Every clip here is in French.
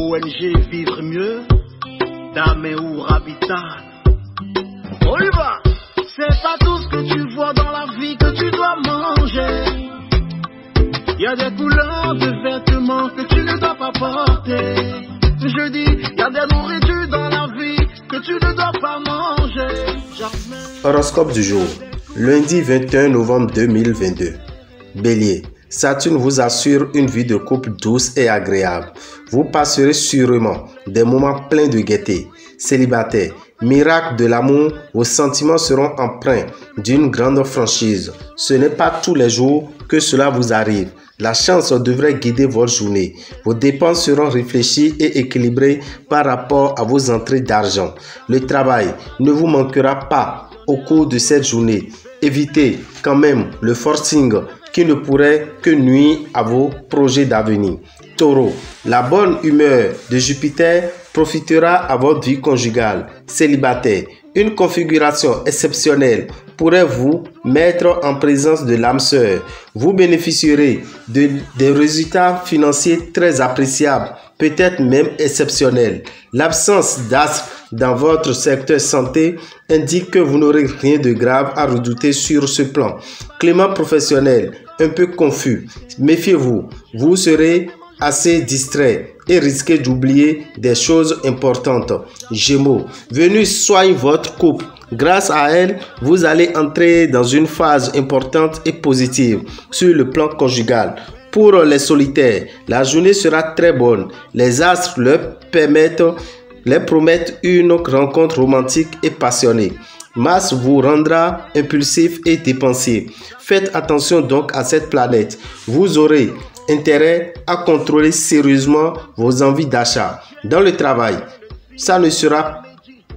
ONG Vivre Mieux, d'Améour Habitat. On y va! C'est pas tout ce que tu vois dans la vie que tu dois manger. Il y a des couleurs de vêtements que tu ne dois pas porter. Je dis, il y a des nourritures dans la vie que tu ne dois pas manger. Horoscope du jour, lundi 21 novembre 2022. Bélier, Saturne vous assure une vie de couple douce et agréable. Vous passerez sûrement des moments pleins de gaieté. Célibataire, miracle de l'amour, vos sentiments seront empreints d'une grande franchise. Ce n'est pas tous les jours que cela vous arrive. La chance devrait guider votre journée. Vos dépenses seront réfléchies et équilibrées par rapport à vos entrées d'argent. Le travail ne vous manquera pas au cours de cette journée. Évitez quand même le forcing qui ne pourrait que nuire à vos projets d'avenir. Taureau, la bonne humeur de Jupiter profitera à votre vie conjugale. Célibataire, une configuration exceptionnelle pourrait vous mettre en présence de l'âme sœur. Vous bénéficierez des résultats financiers très appréciables, peut-être même exceptionnels. L'absence d'astre dans votre secteur santé indique que vous n'aurez rien de grave à redouter sur ce plan. Climat professionnel un peu confus. Méfiez-vous, vous serez assez distrait et risquez d'oublier des choses importantes. Gémeaux, Vénus soigne votre couple. Grâce à elle, vous allez entrer dans une phase importante et positive sur le plan conjugal. Pour les solitaires, la journée sera très bonne. Les astres leur promettent une rencontre romantique et passionnée. Mars vous rendra impulsif et dépensier. Faites attention donc à cette planète. Vous aurez intérêt à contrôler sérieusement vos envies d'achat. Dans le travail, ça ne sera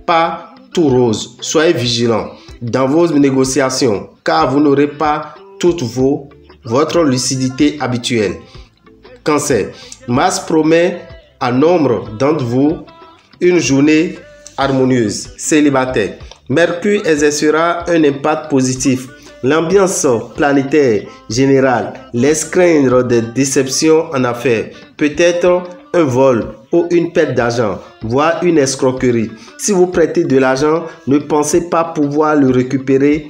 pas tout rose. Soyez vigilants dans vos négociations car vous n'aurez pas toute votre lucidité habituelle. Cancer, Mars promet à nombre d'entre vous une journée harmonieuse. Célibataire, Mercure exercera un impact positif. L'ambiance planétaire générale laisse craindre des déceptions en affaires, peut-être un vol ou une perte d'argent, voire une escroquerie. Si vous prêtez de l'argent, ne pensez pas pouvoir le récupérer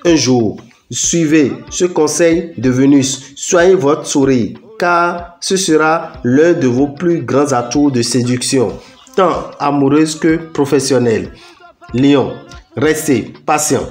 un jour. Suivez ce conseil de Vénus, soignez votre sourire, car ce sera l'un de vos plus grands atouts de séduction, tant amoureuse que professionnelle. Lion, restez patient.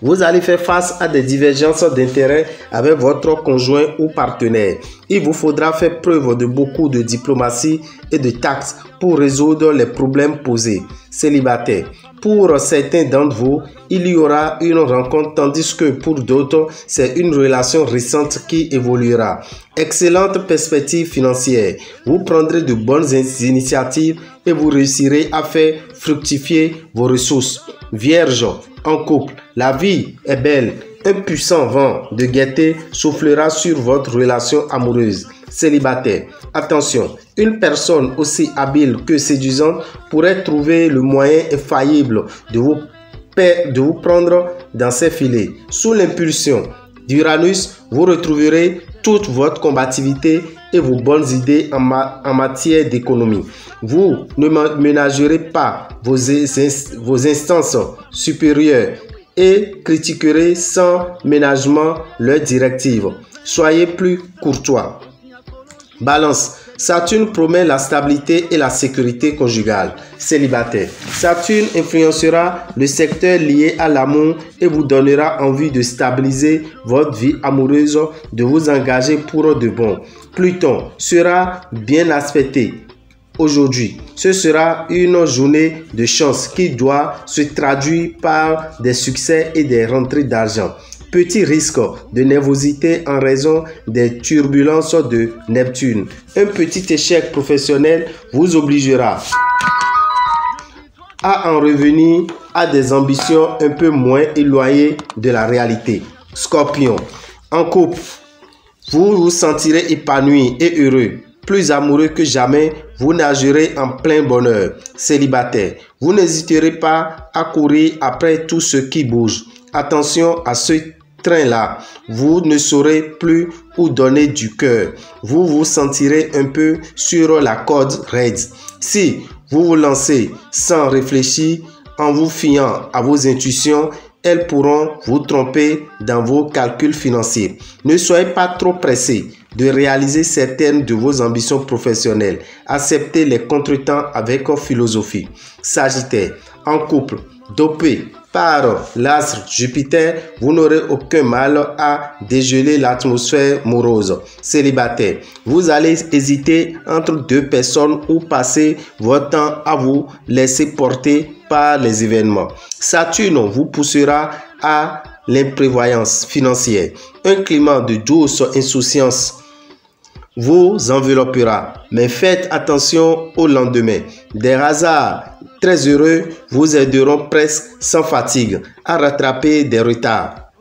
Vous allez faire face à des divergences d'intérêts avec votre conjoint ou partenaire. Il vous faudra faire preuve de beaucoup de diplomatie et de tact pour résoudre les problèmes posés. Célibataire, pour certains d'entre vous, il y aura une rencontre tandis que pour d'autres, c'est une relation récente qui évoluera. Excellente perspective financière. Vous prendrez de bonnes initiatives et vous réussirez à faire fructifier vos ressources. Vierge, en couple, la vie est belle. Un puissant vent de gaieté soufflera sur votre relation amoureuse. Célibataire, attention, une personne aussi habile que séduisante pourrait trouver le moyen infaillible de vous prendre dans ses filets. Sous l'impulsion d'Uranus, vous retrouverez toute votre combativité et vos bonnes idées en matière d'économie. Vous ne ménagerez pas vos instances supérieures et critiquerez sans ménagement leurs directives. Soyez plus courtois. Balance, Saturne promet la stabilité et la sécurité conjugale. Célibataire, Saturne influencera le secteur lié à l'amour et vous donnera envie de stabiliser votre vie amoureuse, de vous engager pour de bon. Pluton sera bien aspecté. Aujourd'hui, ce sera une journée de chance qui doit se traduire par des succès et des rentrées d'argent. Petit risque de nervosité en raison des turbulences de Neptune. Un petit échec professionnel vous obligera à en revenir à des ambitions un peu moins éloignées de la réalité. Scorpion, en couple, vous vous sentirez épanoui et heureux. Plus amoureux que jamais, vous nagerez en plein bonheur. Célibataire, vous n'hésiterez pas à courir après tout ce qui bouge. Attention à ceux train-là, vous ne saurez plus où donner du cœur. Vous vous sentirez un peu sur la corde raide. Si vous vous lancez sans réfléchir, en vous fiant à vos intuitions, elles pourront vous tromper dans vos calculs financiers. Ne soyez pas trop pressé de réaliser certaines de vos ambitions professionnelles. Acceptez les contretemps avec philosophie. Sagittaire, en couple, dopé par l'astre Jupiter, vous n'aurez aucun mal à dégeler l'atmosphère morose. Célibataire, vous allez hésiter entre deux personnes ou passer votre temps à vous laisser porter par les événements. Saturne vous poussera à l'imprévoyance financière. Un climat de douce insouciance vous enveloppera, mais faites attention au lendemain. Des hasards très heureux vous aideront presque sans fatigue à rattraper des retards.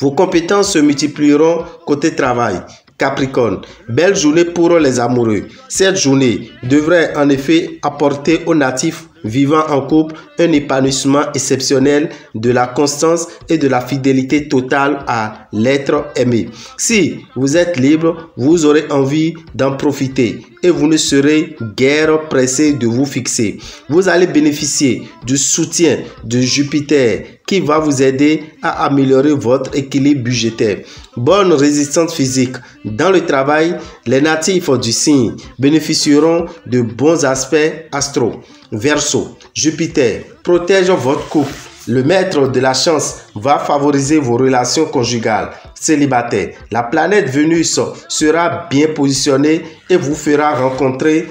Vos compétences se multiplieront côté travail. Capricorne, belle journée pour les amoureux. Cette journée devrait en effet apporter aux natifs vivant en couple un épanouissement exceptionnel, de la constance et de la fidélité totale à l'être aimé. Si vous êtes libre, vous aurez envie d'en profiter et vous ne serez guère pressé de vous fixer. Vous allez bénéficier du soutien de Jupiter qui va vous aider à améliorer votre équilibre budgétaire. Bonne résistance physique. Dans le travail, les natifs du signe bénéficieront de bons aspects astro. Verseau, Jupiter protège votre couple. Le maître de la chance va favoriser vos relations conjugales. Célibataire, la planète Vénus sera bien positionnée et vous fera rencontrer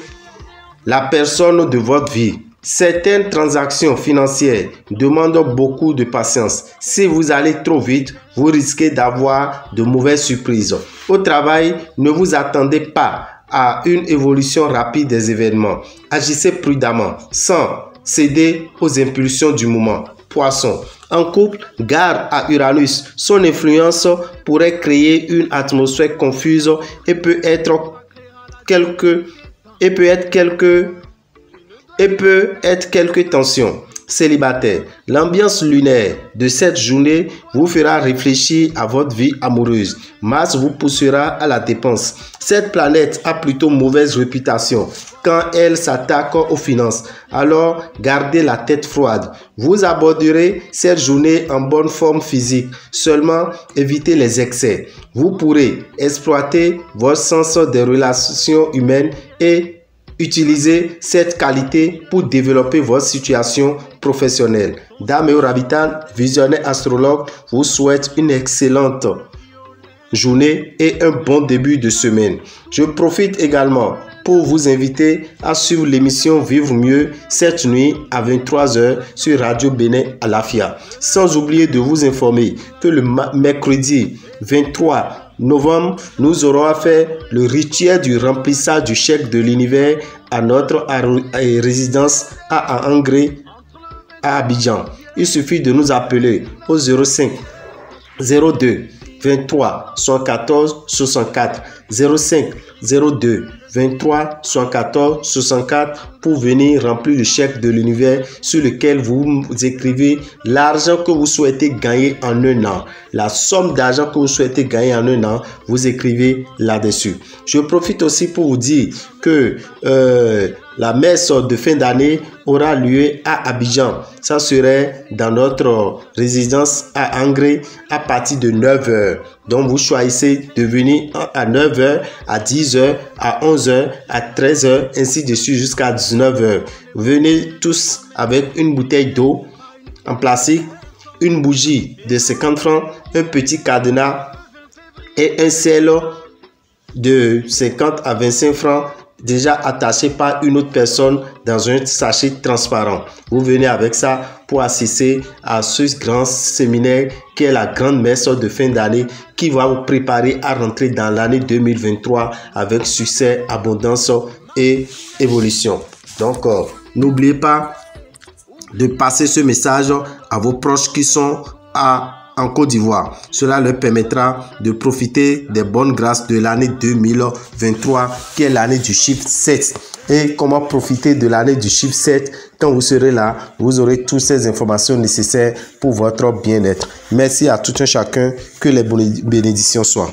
la personne de votre vie. Certaines transactions financières demandent beaucoup de patience. Si vous allez trop vite, vous risquez d'avoir de mauvaises surprises. Au travail, ne vous attendez pas à une évolution rapide des événements. Agissez prudemment, sans céder aux impulsions du moment. Poisson, en couple, garde à Uranus. Son influence pourrait créer une atmosphère confuse et peut être quelques tensions. Célibataire, l'ambiance lunaire de cette journée vous fera réfléchir à votre vie amoureuse. Mars vous poussera à la dépense. Cette planète a plutôt mauvaise réputation quand elle s'attaque aux finances. Alors, gardez la tête froide. Vous aborderez cette journée en bonne forme physique. Seulement, évitez les excès. Vous pourrez exploiter votre sens des relations humaines et utilisez cette qualité pour développer votre situation professionnelle. Dameo Rabitan, visionnaire astrologue, vous souhaite une excellente journée et un bon début de semaine. Je profite également pour vous inviter à suivre l'émission Vivre mieux cette nuit à 23 h sur Radio Bénin Alafia. Sans oublier de vous informer que le mercredi 23 novembre, nous aurons fait le rituel du remplissage du chèque de l'univers à notre résidence à Angré à Abidjan. Il suffit de nous appeler au 05 02 23 114 64 05 02 23 114 64 pour venir remplir le chèque de l'univers sur lequel vous écrivez l'argent que vous souhaitez gagner en un an. La somme d'argent que vous souhaitez gagner en un an, vous écrivez là-dessus. Je profite aussi pour vous dire que la messe de fin d'année aura lieu à Abidjan. Ça serait dans notre résidence à Angré à partir de 9 h. Donc vous choisissez de venir à 9 h, à 10 h, à 11 h, à 13 h, ainsi de suite jusqu'à 19 h. Venez tous avec une bouteille d'eau en plastique, une bougie de 50 francs, un petit cadenas et un sel de 50 à 25 francs déjà attaché par une autre personne dans un sachet transparent. Vous venez avec ça pour assister à ce grand séminaire qui est la grande messe de fin d'année qui va vous préparer à rentrer dans l'année 2023 avec succès, abondance et évolution. Donc, n'oubliez pas de passer ce message à vos proches qui sont en Côte d'Ivoire. Cela leur permettra de profiter des bonnes grâces de l'année 2023 qui est l'année du chiffre 7. et comment profiter de l'année du chiffre 7. Quand vous serez là, vous aurez toutes ces informations nécessaires pour votre bien-être. Merci à tout un chacun, que les bénédictions soient.